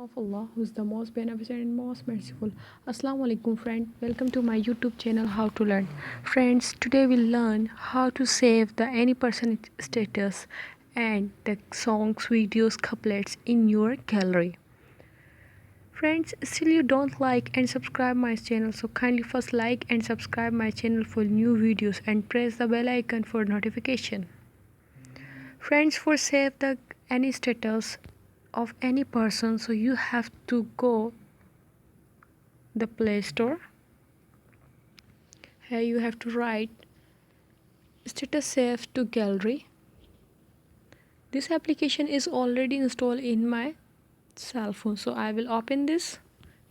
of Allah, who is the most beneficent and most merciful. Assalamu alaikum, friend. Welcome to my YouTube channel, How to Learn. Friends, today we'll learn how to save the any person status and the songs, videos, couplets in your gallery. Friends, still you don't like and subscribe my channel, so kindly first like and subscribe my channel for new videos and press the bell icon for notification. Friends, for save the any status of any person, so you have to go the Play Store. Here you have to write status save to gallery. This application is already installed in my cell phone, so I will open this.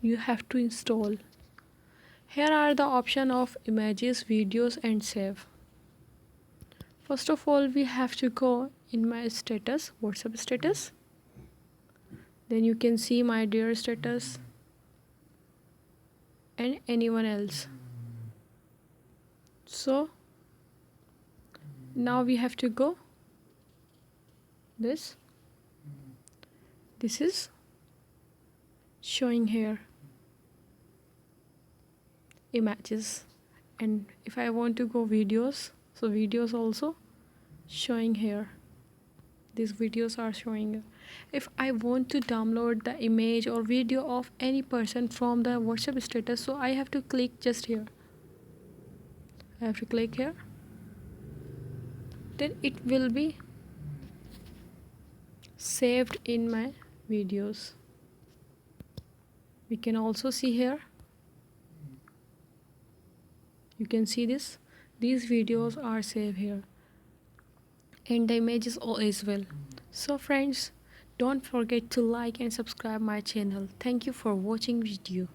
You have to install. Here are the option of images, videos and save. First of all, we have to go in my status, WhatsApp status. Then you can see my dear status and anyone else. So now we have to go this is showing here images, and if I want to go videos, so videos also showing here. These videos are showing. If I want to download the image or video of any person from the WhatsApp status, so I have to click just here. I have to click here, then it will be saved in my videos. We can also see here, you can see this, these videos are saved here and the images as well. So friends, don't forget to like and subscribe my channel. Thank you for watching video.